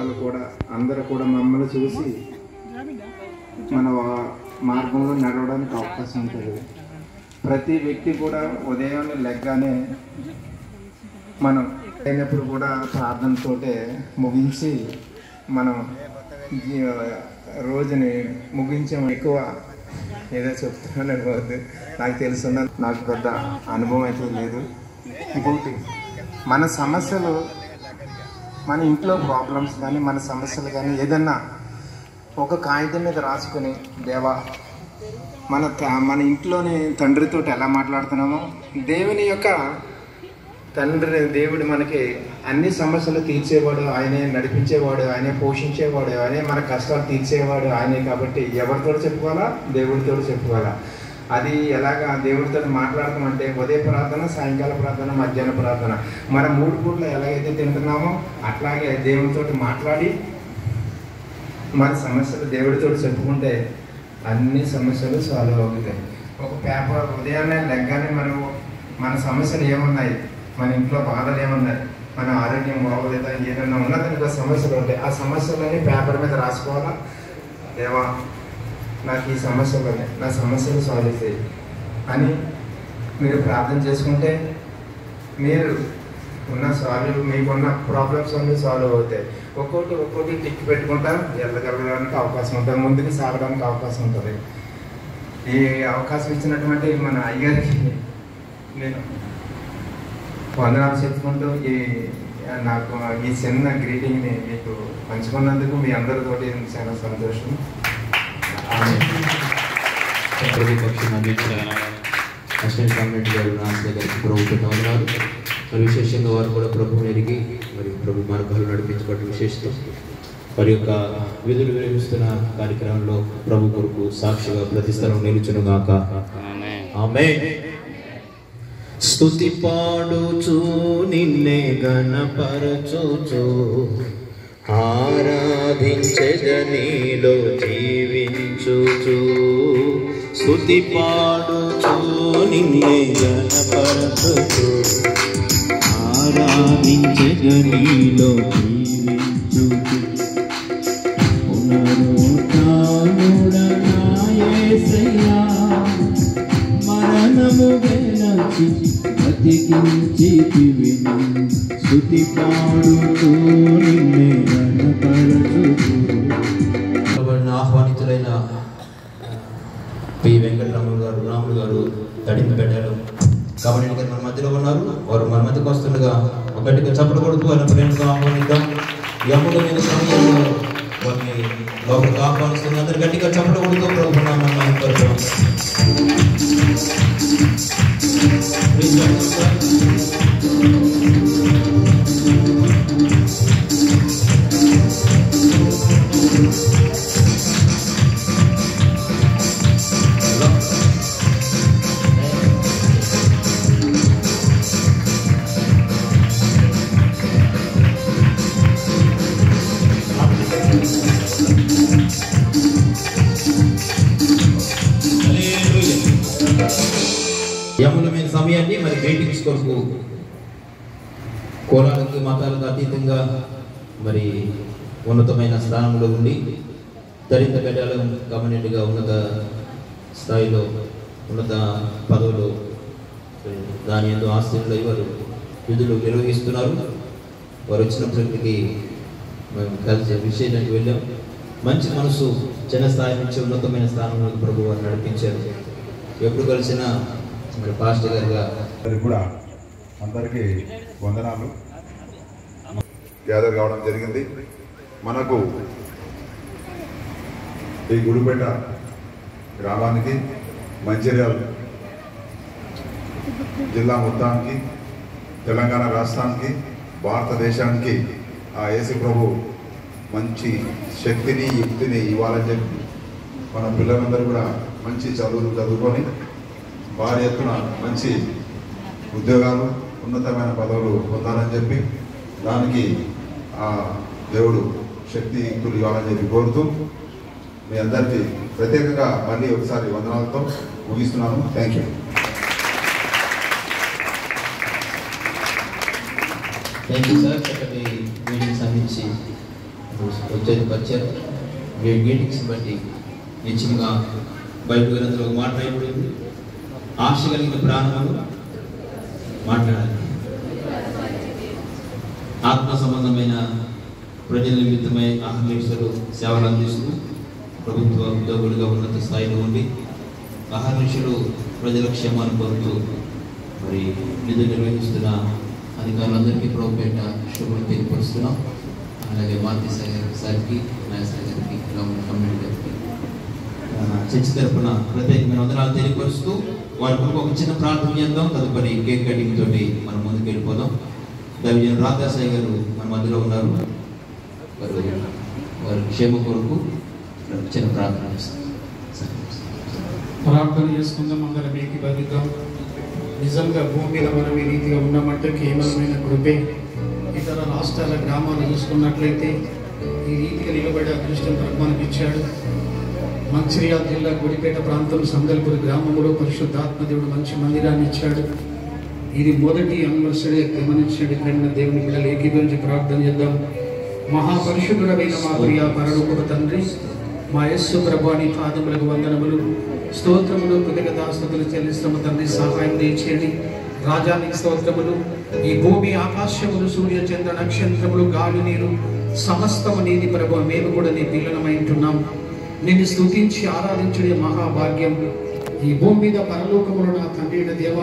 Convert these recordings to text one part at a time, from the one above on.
వాళ్ళు కూడా అందరూ కూడా మమ్మల్ని చూసి మన మార్గంలో నడవడానికి అవకాశం ఉంటుంది. ప్రతి వ్యక్తి కూడా ఉదయాన్నే లెగ్గానే మనం అయినప్పుడు కూడా ప్రార్థనతోటే ముగించి మనం రోజుని ముగించాము. ఎక్కువ ఏదో చెప్తున్నాను అనుకోవద్దు, నాకు తెలుసున్న నాకు పెద్ద అనుభవం అయితే లేదు. ఇంకోటి మన సమస్యలు, మన ఇంట్లో ప్రాబ్లమ్స్ కానీ మన సమస్యలు కానీ ఏదన్నా ఒక కాగితం మీద రాసుకొని దేవా మన ఇంట్లోని తండ్రితో ఎలా మాట్లాడుతున్నామో దేవుని యొక్క దేవుడు మనకి అన్ని సమస్యలు తీర్చేవాడు, ఆయనే నడిపించేవాడు, ఆయనే పోషించేవాడు, ఆయనే మన కష్టాలు తీర్చేవాడు ఆయనే. కాబట్టి ఎవరితో చెప్పుకోవాలా? దేవుడితో చెప్పుకోవాలా. అది ఎలాగా దేవుడితో మాట్లాడతామంటే ఉదయ ప్రార్థన, సాయంకాల ప్రార్థన, మధ్యాహ్న ప్రార్థన. మన 3 పూట్ల ఎలాగైతే తింటున్నామో అట్లాగే దేవుడితో మాట్లాడి మన సమస్యలు దేవుడితో చెప్పుకుంటే అన్ని సమస్యలు సాల్వ్ అవుతాయి. ఒక పేపర్ ఉదయాన్నే లెగ్గానే మన సమస్యలు ఏమున్నాయి, మన ఇంట్లో బాధలు ఏమున్నాయి, మన ఆరోగ్యం బాగోలేదా, ఏదైనా ఉన్నదానికి సమస్యలు ఉంటాయి. ఆ సమస్యలని పేపర్ మీద రాసుకోవాలా. దేవా నాకు ఈ సమస్యలు ఉన్నాయి, నా సమస్యలు సాల్వ్ అవుతాయి అని మీరు ప్రార్థన చేసుకుంటే మీరు మీకున్న ప్రాబ్లమ్స్ అన్నీ సాల్వ్ అవుతాయి. ఒక్కొక్కటి టిక్ పెట్టుకుంటా వెళ్ళగలగడానికి అవకాశం ఉంటుంది, ముందుకు సాగడానికి అవకాశం ఉంటుంది. ఈ అవకాశం ఇచ్చినటువంటి మన అయ్యగారికి నేను వందనాలు చెప్పుకుంటూ నాకు ఈ చిన్న గ్రీటింగ్ని మీకు పంచుకున్నందుకు మీ అందరితోటి చాలా సంతోషం. అసిస్టెంట్ కమిటీ గారు ప్రభుత్వం వందనాలు. మరి విశేషంగా వారు కూడా ప్రభువుని ఎరిగి మరి ప్రభు మార్గాలు నడిపించబడిన విశేషత వారి యొక్క విధులు విరమిస్తున్న కార్యక్రమంలో ప్రభు కొరకు సాక్షిగా ప్రతి స్థలం నిలుచునుగాక. ఆమేన్. స్తుతి పాడుచు నిన్నే గణపరచుచు ఆరాధించెదనీలో జీవించుచు. స్తుతి పాడుచు నిన్నే గణపరచుచు ఆరాధించెదనీలో జీవించుచు. పునరుత్థానుడా నా యేసయ్యా మరణము గెలిచి బ్రతికించితివి. స్తుతి పాడుతూ నిన్నే గణపరచుచు. ఆహ్వానితులైన పి వెంకటరాములు గారు తడింపు పెట్టారు కాబట్టి మన మధ్యలో ఉన్నారు. వారు మన మధ్యకు వస్తుండగా గట్టిగా చప్పట్లు కొడుతూ ఆయన ప్రేమగా ఆహ్వానిద్దాం. ఈ అమూల్యమైన సమయంలో వారిని లోపలికి ఆహ్వానిస్తుంది. అందరు గట్టిగా చప్పట్లు కొడుతూ ప్రభుత్వం మహిమపరచడం. యమునమైన సమయాన్ని మరి మీటింగ్స్ కొరకు కులాలకు మతాలకు అతీతంగా మరి ఉన్నతమైన స్థానంలో ఉండి దళిత బిడ్డలు గమనింటిగా ఉన్నత స్థాయిలో ఉన్నత పదవులు దాని ఎందు ఆస్తులు వారు విధులు నిర్వహిస్తున్నారు. వారు వచ్చినప్పటికీ మేము కలిసి విషయానికి వెళ్ళాం. మంచి మనసు చిన్న స్థాయి నుంచి ఉన్నతమైన స్థానంలో ప్రభు వారు నడిపించారు. ఎప్పుడు కలిసినా మరి పాస్టర్ గారుగా కూడా అందరికీ వందనాలు. గ్యాదర్ కావడం జరిగింది. మనకు ఈ గుడిపేట గ్రామానికి, మంచిర్యాల జిల్లా మొత్తానికి, తెలంగాణ రాష్ట్రానికి, భారతదేశానికి ఆ యేసు ప్రభు మంచి శక్తిని, యుక్తిని ఇవ్వాలని చెప్పి మన పిల్లలందరూ కూడా మంచి చదువుకొని భారీ ఎత్తున మంచి ఉద్యోగాలు, ఉన్నతమైన పదవులు పొందాలని చెప్పి దానికి ఆ దేవుడు శక్తి యుక్తులు ఇవ్వాలని చెప్పి కోరుతూ మీ అందరికీ ప్రత్యేకంగా మళ్ళీ ఒకసారి వందనాలతో ముగిస్తున్నాను. Thank you. సార్. చక్కటి మీటింగ్స్ అందించి వచ్చేది పరిచయం మీటింగ్స్ బట్టి నిశ్చయంగా బైబిల్ గ్రంథంలో ఒక మాట రాయబడింది, ఆశ కలిగిన ప్రాణములు మాట్లాడాలి. ఆత్మ సంబంధమైన ప్రజల నిమిత్తమై అహర్నిశలు సేవలు అందిస్తూ ప్రభుత్వ ఉద్యోగులుగా ఉన్నత స్థాయిలో ఉండి అహర్నిశలు ప్రజల క్షేమాన్ని పొందుతూ మరి విధులు నిర్వహిస్తున్న అధికారులందరికీ ప్రభుపేట శుభ్రం తెలియపరుస్తున్నాం. అలాగే మారుతి సార్కి, నాయసారి గారికి, కమ్యూనిటీ గారికి చర్చ తరపున ప్రత్యేకమైన వందనాలు తెలియపరుస్తూ వారి కొరకు ఒక చిన్న ప్రార్థన చేద్దాం. తదుపరి కేక్ కటింగ్ తోటి మనం ముందుకు వెళ్ళిపోదాం. దైవజనుడు రాధాసాయి గారు మన మధ్యలో ఉన్నారు. వారి క్షేమ కొరకు చిన్న ప్రార్థన చేస్తాం. ప్రార్థన చేసుకుందాం. అందరం ఏకీభవిద్దాం. నిజంగా భూమి మీద మనం ఈ రీతిగా ఉన్నామంటే కేవలమైన కృపే. ఇతర రాష్ట్రాల గ్రామాలు చూసుకున్నట్లయితే ఈ రీతిగా నిలబడే అదృష్టం మనకి ఇచ్చాడు. మంచిర్యాల జిల్లా గుడిపేట ప్రాంతం సందల్పూర్ గ్రామంలో పరిశుద్ధాత్మ దేవుడు మంచి మందిరాన్ని ఇచ్చాడు. ఇది మొదటి యానివర్సరీ గమనించండి. కన్నా దేవుని పిల్లలు ఏకీభవించి ప్రార్థన చేద్దాం. మహాపరిశుద్ధుడైన మా ప్రియ పరలోకపు తండ్రి, మా యేసు ప్రభుని పాదములకు వందనములు, స్తోత్రములు, కృతజ్ఞతాస్తుతులు చెల్లిస్తాము తండ్రి. సహాయం దయచేయండి. రాజానికి స్తోత్రములు. ఈ భూమి ఆకాశములు, సూర్య చంద్ర నక్షత్రములు, గాలి నీరు సమస్తము నీది ప్రభు. మేము కూడా నీ పిల్లలమై ఉంటున్నాం. నిన్ను స్తుతించి ఆరాధించుడే మహాభాగ్యం. ఈ భూమి మీద పరలోకములు నా తండ్రి దేవ,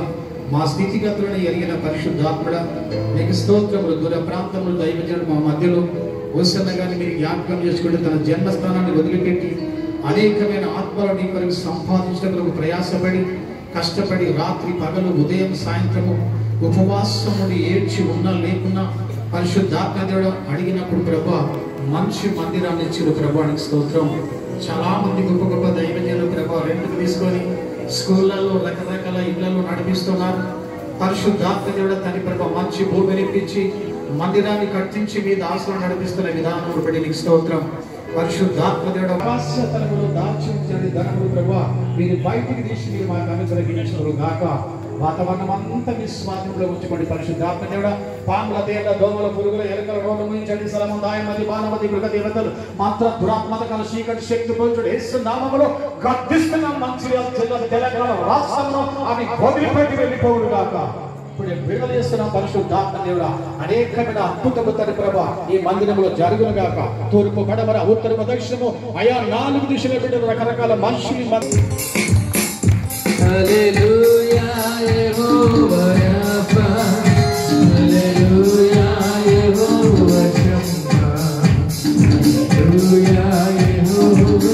మా స్థితిగతులను ఎరిగిన పరిశుద్ధాత్మడ నీకు స్తోత్రములు. దూర ప్రాంతములు దైవజనుడు మా మధ్యలో వస్తున్నగాని మీరు జ్ఞాపకం చేసుకుంటే తన జన్మస్థానాన్ని వదిలిపెట్టి అనేకమైన ఆత్మలు నీ కొరకు సంపాదించడానికి ప్రయాసపడి కష్టపడి రాత్రి పగలు ఉదయం సాయంత్రము ఉపవాసముడి ఏడ్చి ఉన్నా లేకున్నా పరిశుద్ధాత్మ దేవుడు అడిగినప్పుడు ప్రభా మంచి మందిరాన్ని ఇచ్చిన ప్రభానికి స్తోత్రం. చాలా మంది గొప్ప గొప్ప దైవజనులు ప్రభా రెండుకు తీసుకొని స్కూళ్ళల్లో రకరకాల ఇళ్లలో నడిపిస్తున్నారు. పరిశుద్ధాత్మ దేవుడు తన ప్రభా మంచి భూమిని ఇప్పించి మందిరాన్ని కట్టించి మీ దాసులు నడిపిస్తున్న విధానం బట్టి నీకు స్తోత్రం. పరిశుద్ధాత్మ దేవుడు ఆకాశతలములో దాచి ఉంచండి ధనములు ప్రభా మీరు బయటికి తీసి మీరు మాకు అనుగ్రహించరు గాక. వాతావరణం అంతా మీ స్వాధీనంలో ఉంచుకోండి పరిశుద్ధాత్మ దేవుడా. పాముల, తేళ్ల, దోమల, పురుగుల, ఎలుకల రోడ్డు ముయించండి. సలమందాయమది మానవది మృగ దేవతలు మాత్ర దురాత్మకల చీకటి శక్తి పొందుడు యేసు నామములో గద్దిస్తున్నాం. మంచిర్యాల జిల్లా తెలంగాణ రాష్ట్రంలో అవి వదిలిపెట్టి వెళ్ళిపోవుడు గాక. ఇప్పుడు విడుదల చేస్తున్నాం పరిశుద్ధాత్మ దేవుడా. అనేకమైన అద్భుతము తన ప్రభా ఈ మందిరంలో జరుగును గాక. తూర్పు, పడమర, ఉత్తరము, దక్షిణము అయా 4 దిశల బిడ్డలు రకరకాల మనుషులు హల్లెలూయా యెహోవా యాఫా, హల్లెలూయా యెహోవా షమ్మా, హల్లెలూయా యెహోవా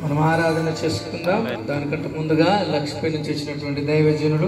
మనం ఆరాధన చేసుకుందాం. దానికంటే ముందుగా లక్ష్మీ నుంచి వచ్చినటువంటి దైవజనుడు